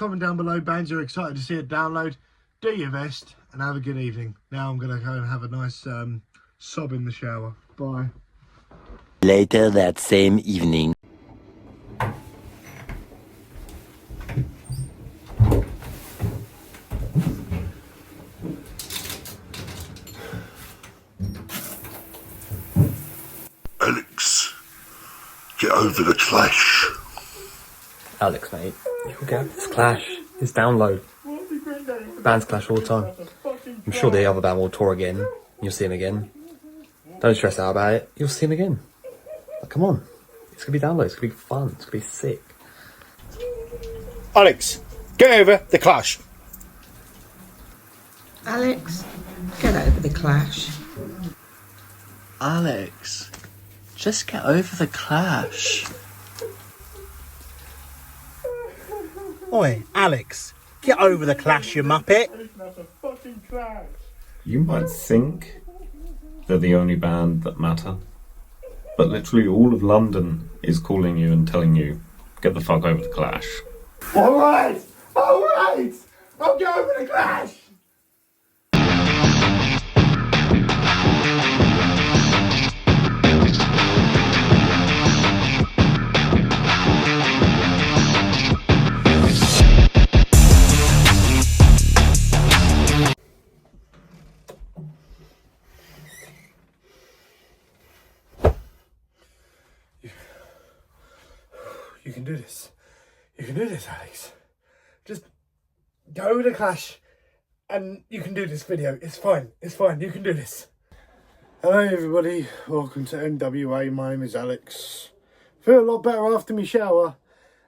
Comment down below bands you're excited to see it download. Do your best and have a good evening. Now I'm going to go and have a nice sob in the shower. Bye. Later that same evening. Alex, get over the clash. Alex, mate, you'll get this clash, this download. The bands clash all the time. I'm sure the other band will tour again. You'll see them again. Don't stress out about it. You'll see them again. But come on, it's gonna be download. It's gonna be fun. It's gonna be sick. Alex, get over the clash. Alex, get over the clash. Alex, just get over the clash. Oi, Alex, get over the clash, you muppet. You might think they're the only band that matter, but literally all of London is calling you and telling you, get the fuck over the clash. Alright! Alright! I'll go over the clash! You can do this. You can do this, Alex. Just go over the clash and you can do this video. It's fine. It's fine. You can do this. Hello, everybody. Welcome to MWA. My name is Alex. Feel a lot better after my shower.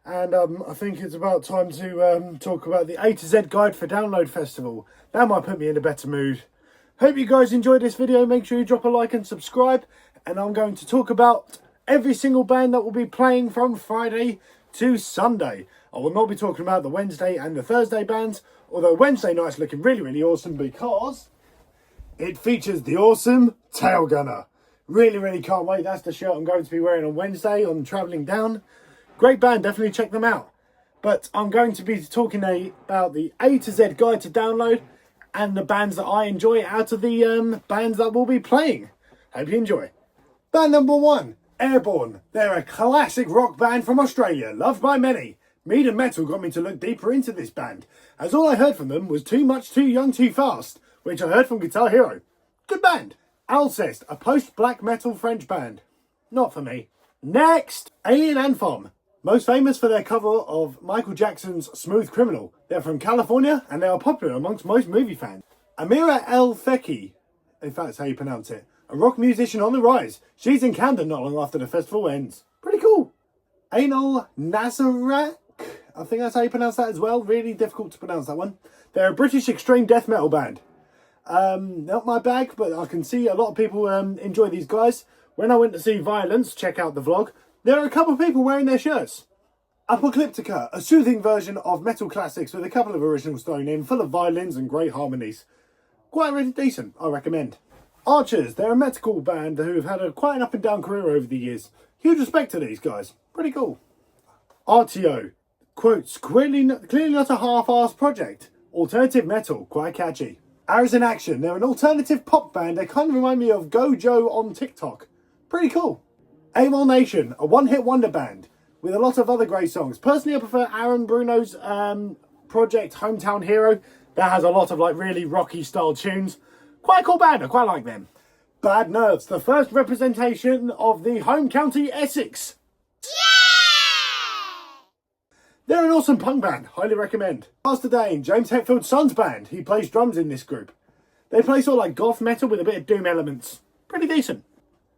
And I think it's about time to talk about the A to Z Guide for Download Festival. That might put me in a better mood. Hope you guys enjoyed this video. Make sure you drop a like and subscribe. And I'm going to talk about every single band that will be playing from Friday to Sunday. I will not be talking about the Wednesday and the Thursday bands, although Wednesday night's looking really, really awesome because it features the awesome Tail Gunner. Really, really can't wait. That's the shirt I'm going to be wearing on Wednesday on travelling down. Great band, definitely check them out. But I'm going to be talking about the A to Z Guide to Download and the bands that I enjoy out of the bands that will be playing. Hope you enjoy. Band number 1. Airborne. They're a classic rock band from Australia, loved by many. Mead and Metal got me to look deeper into this band, as all I heard from them was Too Much, Too Young, Too Fast, which I heard from Guitar Hero. Good band. Alcest, a post-black metal French band. Not for me. Next, Alien Anthem. Most famous for their cover of Michael Jackson's Smooth Criminal. They're from California and they are popular amongst most movie fans. Amira El Feki, if that's how you pronounce it. A rock musician on the rise. She's in Camden not long after the festival ends. Pretty cool. Anal Nazarak, I think that's how you pronounce that as well. Really difficult to pronounce that one. They're a British extreme death metal band. Not my bag, but I can see a lot of people enjoy these guys. When I went to see Violence, check out the vlog, there are a couple of people wearing their shirts. Apocalyptica, a soothing version of metal classics with a couple of originals thrown in, full of violins and great harmonies. Quite really decent, I recommend. Archers, they're a metal band who have had quite an up and down career over the years. Huge respect to these guys. Pretty cool. RTO, quotes, clearly not a half-assed project. Alternative metal, quite catchy. Arrows in Action, they're an alternative pop band. They kind of remind me of Gojo on TikTok. Pretty cool. Amol Nation, a one-hit wonder band with a lot of other great songs. Personally, I prefer Aaron Bruno's project Hometown Hero. That has a lot of like really rocky style tunes. Quite a cool band, I quite like them. Bad Nerves, the first representation of the home county Essex. Yeah! They're an awesome punk band, highly recommend. Pastor Dane, James Hetfield's son's band. He plays drums in this group. They play sort of like goth metal with a bit of doom elements. Pretty decent.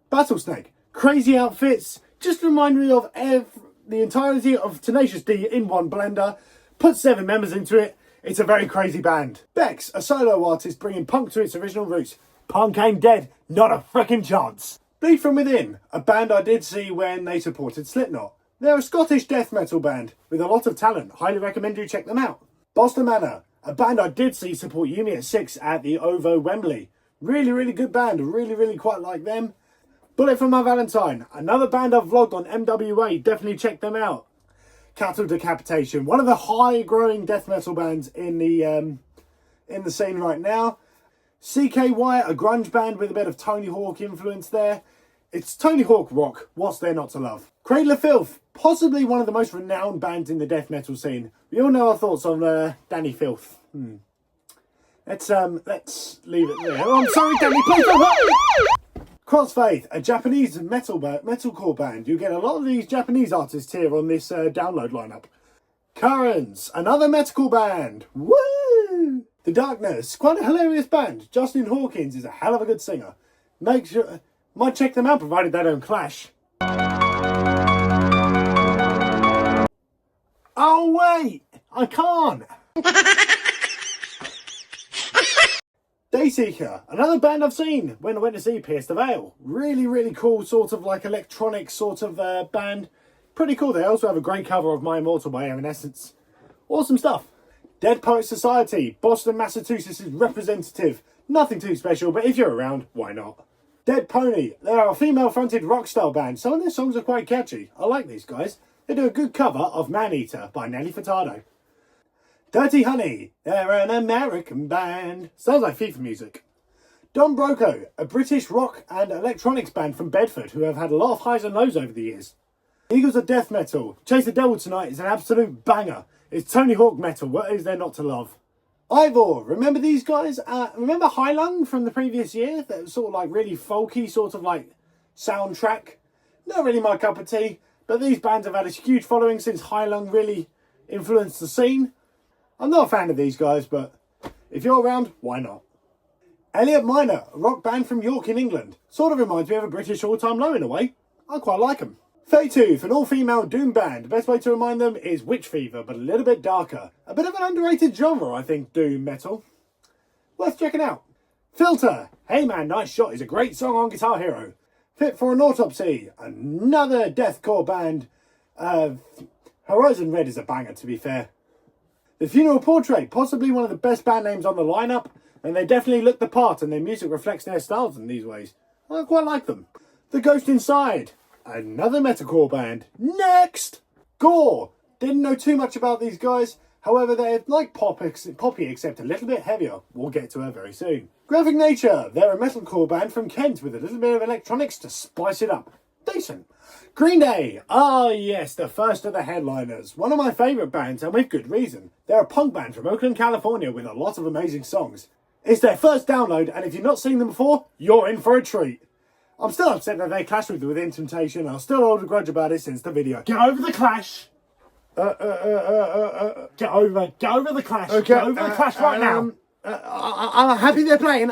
Battlesnake, crazy outfits. Just remind me of the entirety of Tenacious D in one blender. Put 7 members into it. It's a very crazy band. Bex, a solo artist bringing punk to its original roots. Punk ain't dead, not a frickin' chance. Bleed From Within, a band I did see when they supported Slipknot. They're a Scottish death metal band with a lot of talent. Highly recommend you check them out. Boston Manor, a band I did see support Yumi at 6 at the OVO Wembley. Really, really good band. Really quite like them. Bullet for My Valentine, another band I've vlogged on MWA. Definitely check them out. Cattle Decapitation, one of the high-growing death metal bands in the scene right now. CKY, a grunge band with a bit of Tony Hawk influence there. It's Tony Hawk rock. What's there not to love? Cradle of Filth, possibly one of the most renowned bands in the death metal scene. We all know our thoughts on Danny Filth. Let's leave it there. Oh, I'm sorry, Danny, please don't hurt. Crossfaith, a Japanese metalcore band. You get a lot of these Japanese artists here on this download lineup. Currents, another metalcore band. Woo! The Darkness, quite a hilarious band. Justin Hawkins is a hell of a good singer. Might check them out provided they don't clash. Oh wait, I can't. Dayseeker, another band I've seen when I went to see Pierce the Veil. Really, really cool, sort of like electronic sort of band. Pretty cool. They also have a great cover of My Immortal by Evanescence. Awesome stuff. Dead Poets Society, Boston, Massachusetts' representative. Nothing too special, but if you're around, why not? Dead Pony, they are a female-fronted rock-style band. Some of their songs are quite catchy. I like these guys. They do a good cover of Man-Eater by Nelly Furtado. Dirty Honey, they're an American band. Sounds like FIFA music. Don Broco, a British rock and electronics band from Bedford who have had a lot of highs and lows over the years. Eagles of Death Metal, Chase the Devil Tonight is an absolute banger. It's Tony Hawk metal, what is there not to love? Ivor, remember these guys? Remember High Lung from the previous year? That was sort of like really folky, sort of like soundtrack. Not really my cup of tea, but these bands have had a huge following since High Lung really influenced the scene. I'm not a fan of these guys, but if you're around, why not? Elliot Minor, a rock band from York in England. Sort of reminds me of a British all-time low in a way. I quite like them. Faytooth, an all-female doom band. The best way to remind them is Witch Fever, but a little bit darker. A bit of an underrated genre, I think, doom metal. Worth checking out. Filter, Hey Man, Nice Shot is a great song on Guitar Hero. Fit for an Autopsy, another deathcore band. Horizon Red is a banger, to be fair. The Funeral Portrait, possibly one of the best band names on the lineup, and they definitely look the part and their music reflects their styles in these ways. I quite like them. The Ghost Inside, another metalcore band. Next! Gore, didn't know too much about these guys, however they're like poppy except a little bit heavier. We'll get to her very soon. Graphic Nature, they're a metalcore band from Kent with a little bit of electronics to spice it up. Decent. Green Day, ah yes, the first of the headliners. One of my favourite bands, and with good reason. They're a punk band from Oakland, California with a lot of amazing songs. It's their first download, and if you've not seen them before, you're in for a treat. I'm still upset that they clashed with Within Temptation. I'll still hold a grudge about it since the video. Get over the clash. Get over the clash. Okay, get over the clash right now. I'm happy they're playing.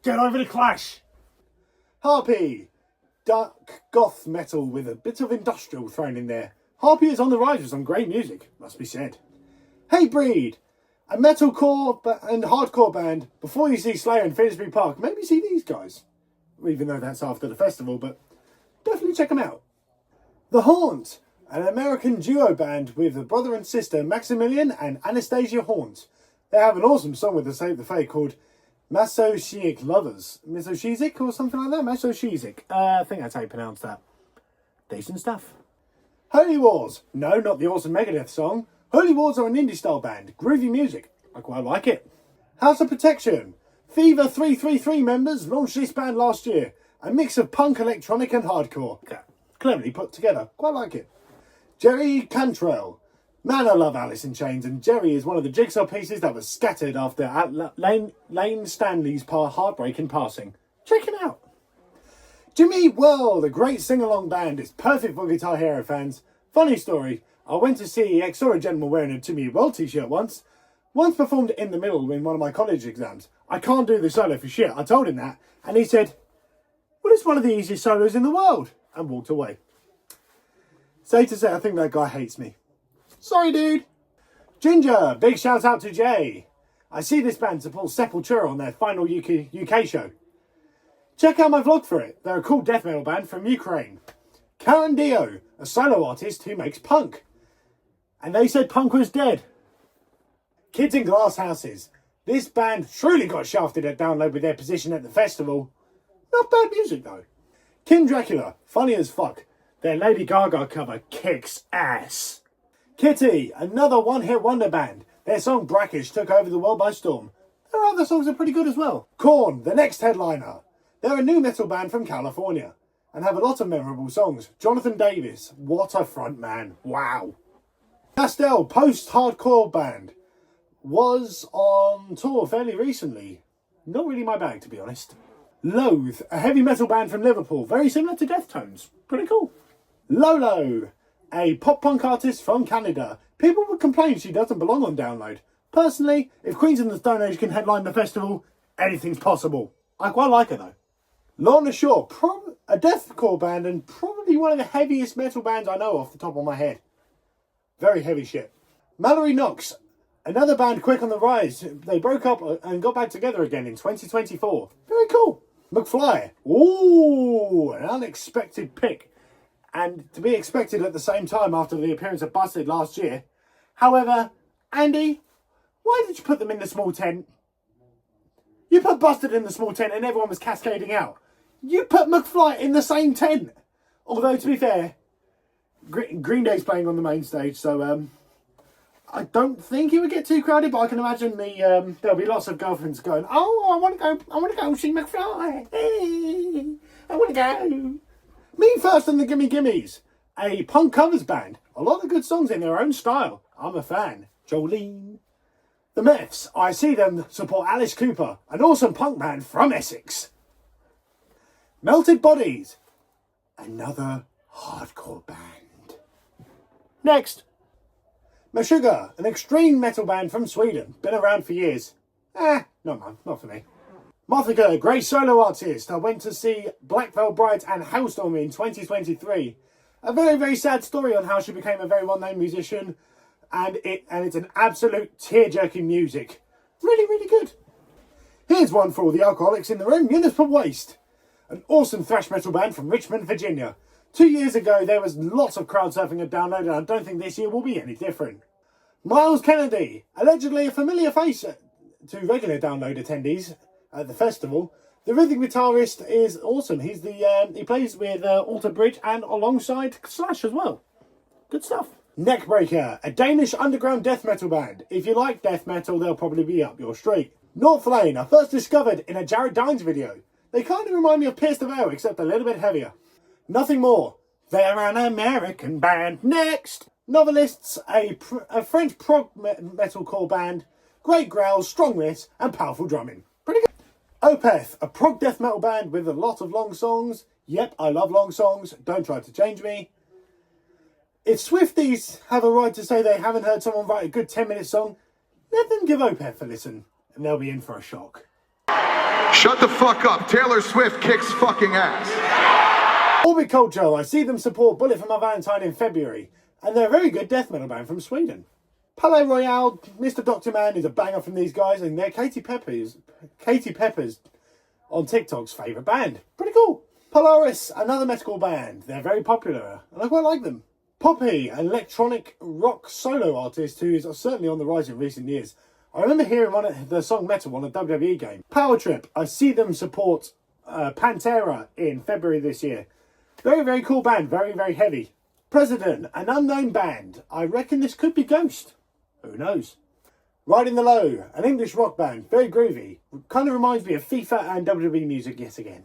Get over the clash. Harpy. Dark goth metal with a bit of industrial thrown in there. Harpy is on the rise with some great music, must be said. Hatebreed, a metalcore and hardcore band. Before you see Slayer in Finsbury Park, maybe see these guys. Even though that's after the festival, but definitely check them out. The Haunt, an American duo band with a brother and sister, Maximilian and Anastasia Haunt. They have an awesome song with the Save the Fate called Masochistic Lovers. Masochistic or something like that? Masochistic. I think that's how you pronounce that. Decent stuff. Holy Wars. No, not the awesome Megadeth song. Holy Wars are an indie style band. Groovy music. I quite like it. House of Protection. Fever 333 members launched this band last year. A mix of punk, electronic and hardcore. Cleverly put together. Quite like it. Jerry Cantrell. Man, I love Alice in Chains, and Jerry is one of the jigsaw pieces that was scattered after Lane Stanley's heartbreaking passing. Check him out. Jimmy World, a great sing-along band. It's perfect for Guitar Hero fans. Funny story, I went to see EX, saw a gentleman wearing a Jimmy World t-shirt once performed in the middle in one of my college exams. I can't do the solo for shit. I told him that, and he said, well, it's one of the easiest solos in the world, and walked away. Say to say, I think that guy hates me. Sorry, dude. Ginger, big shout out to Jay. I see this band support Sepultura on their final UK show. Check out my vlog for it. They're a cool death metal band from Ukraine. Karen Dio, a solo artist who makes punk. And they said punk was dead. Kids in Glass Houses. This band truly got shafted at download with their position at the festival. Not bad music though. King Dracula, funny as fuck. Their Lady Gaga cover kicks ass. Kitty, another one-hit wonder band. Their song Brackish took over the world by storm. Their other songs are pretty good as well. Korn, the next headliner. They're a new metal band from California and have a lot of memorable songs. Jonathan Davis, what a front man. Wow. Castell, post-hardcore band, was on tour fairly recently. Not really my bag, to be honest. Loathe, a heavy metal band from Liverpool, very similar to Deftones. Pretty cool. Lolo, a pop punk artist from Canada. People would complain she doesn't belong on Download. Personally, if Queens of the Stone Age can headline the festival, anything's possible. I quite like her though. Lorna Shore, a deathcore band and probably one of the heaviest metal bands I know off the top of my head. Very heavy shit. Mallory Knox, another band quick on the rise. They broke up and got back together again in 2024. Very cool. McFly, ooh, an unexpected pick. And to be expected at the same time after the appearance of Busted last year. However, Andy, why did you put them in the small tent? You put Busted in the small tent and everyone was cascading out. You put McFly in the same tent. Although, to be fair, Green Day's playing on the main stage, so I don't think it would get too crowded, but I can imagine there'll be lots of girlfriends going, oh, I want to go see McFly. Hey, I want to go. Me First and the Gimme Gimmes, a punk covers band. A lot of good songs in their own style. I'm a fan. Jolene. The Meths, I see them support Alice Cooper, an awesome punk band from Essex. Melted Bodies, another hardcore band. Next, Meshuggah, an extreme metal band from Sweden, been around for years. Not for me. Mothica, a great solo artist. I went to see Black Veil Brides and Hailstorm in 2023. A very, very sad story on how she became a very well-known musician, and it's an absolute tear-jerking music. Really, really good. Here's one for all the alcoholics in the room, Municipal Waste, an awesome thrash metal band from Richmond, Virginia. 2 years ago, there was lots of crowd surfing at Download, and I don't think this year will be any different. Miles Kennedy, allegedly a familiar face to regular Download attendees at the festival. The rhythm guitarist is awesome. He plays with Alter Bridge and alongside Slash as well. Good stuff. Neckbreaker, a Danish underground death metal band. If you like death metal, they'll probably be up your street. North Lane, I first discovered in a Jared Dines video. They kind of remind me of Pierce the Veil, except a little bit heavier. Nothing More, they're an American band. Next, Novelists, a French prog metalcore band. Great growls, strong riffs, and powerful drumming. Pretty good. Opeth, a prog death metal band with a lot of long songs. Yep, I love long songs. Don't try to change me. If Swifties have a right to say they haven't heard someone write a good 10-minute song, let them give Opeth a listen, and they'll be in for a shock. Shut the fuck up. Taylor Swift kicks fucking ass. Orbit Culture, I see them support Bullet for My Valentine in February, and they're a very good death metal band from Sweden. Palais Royale, Mr. Dr. Man is a banger from these guys, and they're Katy Pepper's on TikTok's favourite band. Pretty cool. Polaris, another metalcore band. They're very popular, and I quite like them. Poppy, an electronic rock solo artist who is certainly on the rise in recent years. I remember hearing the song Metal on a WWE game. Power Trip, I see them support Pantera in February this year. Very, very cool band, very, very heavy. President, an unknown band. I reckon this could be Ghost. Who knows? Riding the Low, an English rock band, very groovy. Kind of reminds me of FIFA and WWE-Music yet again.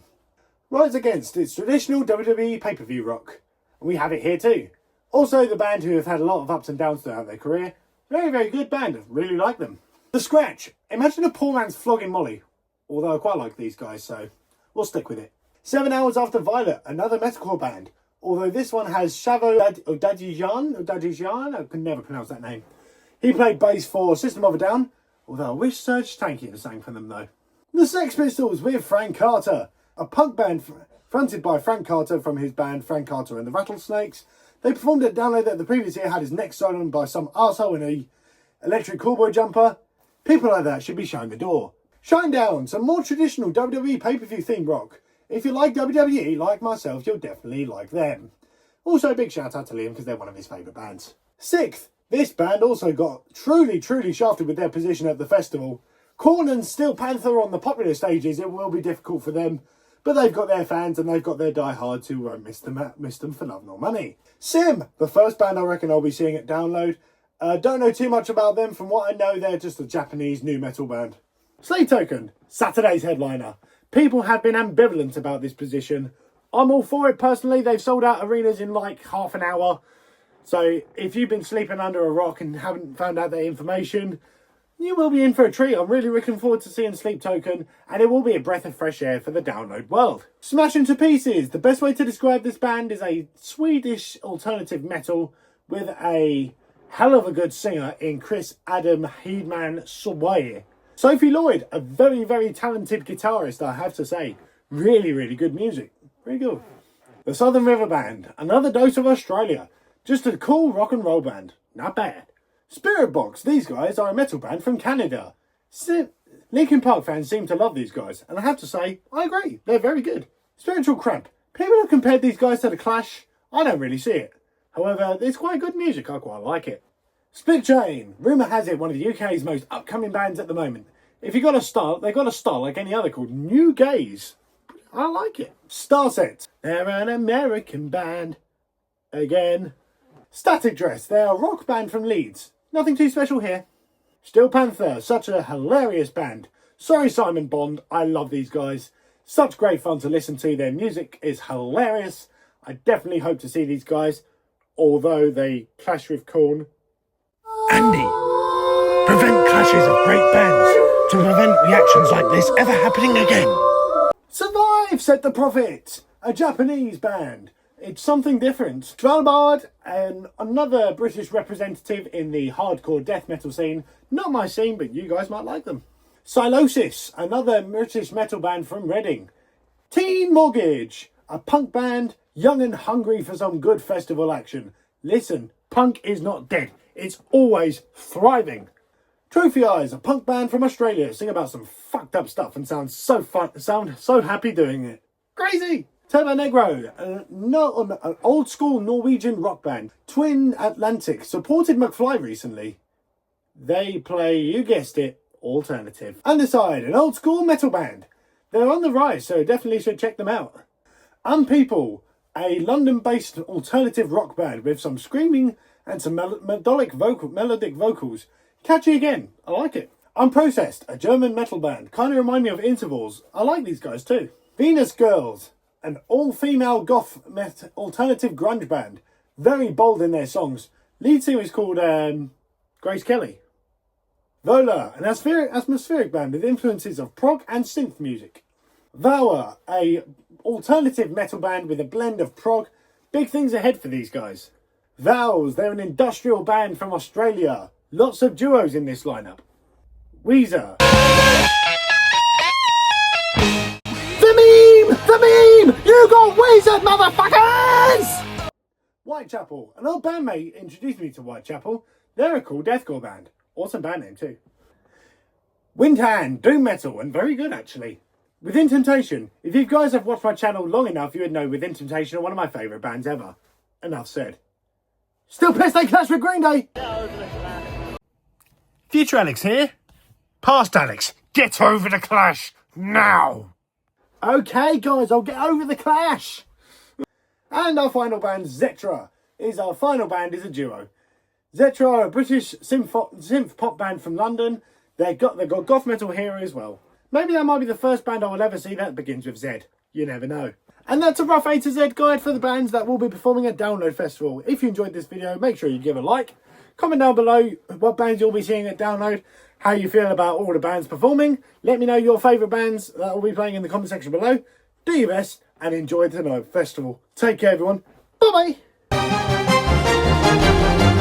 Rise Against, it's traditional WWE pay-per-view rock. And we have it here too. Also, the band who have had a lot of ups and downs throughout their career. Very, very good band. Really like them. The Scratch. Imagine a poor man's flogging Molly. Although I quite like these guys, so we'll stick with it. 7 Hours After Violet, another metalcore band. Although this one has Shavo Dadijan. I can never pronounce that name. He played bass for System of a Down. Although I wish Serge Tankian sang for them though. The Sex Pistols with Frank Carter. A punk band fronted by Frank Carter from his band Frank Carter and the Rattlesnakes. They performed at Download that the previous year had his neck stolen by some arsehole in a electric cowboy jumper. People like that should be showing the door. Shinedown, some more traditional WWE pay-per-view theme rock. If you like WWE, like myself, you'll definitely like them. Also, a big shout out to Liam because they're one of his favourite bands. Sixth, this band also got truly, truly shafted with their position at the festival. Korn and Steel Panther on the popular stages, it will be difficult for them. but they've got their fans and they've got their diehards who won't miss them for love nor money. Sim, the first band I reckon I'll be seeing at Download. Don't know too much about them. From what I know, they're just a Japanese new metal band. Sleep Token, Saturday's headliner. People have been ambivalent about this position. I'm all for it personally. They've sold out arenas in like half an hour. So if you've been sleeping under a rock and haven't found out that information, you will be in for a treat. I'm really looking forward to seeing Sleep Token, and it will be a breath of fresh air for the Download world. Smashing to Pieces. The best way to describe this band is a Swedish alternative metal with a hell of a good singer in Chris Adam Hedman Soboye. Sophie Lloyd, a very, very talented guitarist, I have to say. Really, really good music. Very good. The Southern River Band. Another dose of Australia. Just a cool rock and roll band. Not bad. Spirit Box, these guys are a metal band from Canada. Linkin Park fans seem to love these guys, and I have to say, I agree, they're very good. Spiritual Cramp, people have compared these guys to The Clash. I don't really see it. However, it's quite good music, I quite like it. Split Chain, rumour has it one of the UK's most upcoming bands at the moment. If you got a style, they've got a style like any other called New Gaze. I like it. Starset, they're an American band. Again. Static Dress, they're a rock band from Leeds. Nothing too special here. Steel Panther, such a hilarious band. Sorry Simon Bond, I love these guys. Such great fun to listen to, their music is hilarious. I definitely hope to see these guys, although they clash with Korn. Andy, prevent clashes of great bands to prevent reactions like this ever happening again. Survive, said the Prophet, a Japanese band. It's something different. Svalbard, and another British representative in the hardcore death metal scene. Not my scene, but you guys might like them. Silosis, another British metal band from Reading. Teen Mortgage, a punk band, young and hungry for some good festival action. Listen, punk is not dead. It's always thriving. Trophy Eyes, a punk band from Australia, sing about some fucked up stuff and sound so fun, sound so happy doing it. Crazy! Turbo Negro, an old school Norwegian rock band. Twin Atlantic supported McFly recently. They play, you guessed it, alternative. Underside, an old school metal band. They're on the rise, so definitely should check them out. Unpeople, a London-based alternative rock band with some screaming and some melodic vocals. Catchy again, I like it. Unprocessed, a German metal band. Kind of remind me of Intervals. I like these guys too. Venus Girls, an all-female goth alternative grunge band. Very bold in their songs. Lead singer is called Grace Kelly. Vola, an atmospheric band with influences of prog and synth music. Vower, a alternative metal band with a blend of prog. Big things ahead for these guys. Vows, they're an industrial band from Australia. Lots of duos in this lineup. Weezer. The meme! You got Weezer, motherfuckers! Whitechapel. An old bandmate introduced me to Whitechapel. They're a cool deathcore band. Awesome band name too. Windhand, doom metal, and very good actually. Within Temptation. If you guys have watched my channel long enough, you would know Within Temptation are one of my favourite bands ever. Enough said. Still pissed they clash with Green Day! Future Alex here. Past Alex, get over the clash now. Okay guys, I'll get over the clash. And our final band, Zetra, is a duo. Zetra are a British synth pop band from London. They've got goth metal here as well. Maybe that might be the first band I will ever see that begins with Z. You never know. And that's a rough A to Z guide for the bands that will be performing at Download Festival. If you enjoyed this video, make sure you give a like. Comment down below what bands you'll be seeing at Download, how you feel about all the bands performing. Let me know your favourite bands that will be playing in the comment section below. Do your best and enjoy the Download Festival. Take care everyone. Bye bye.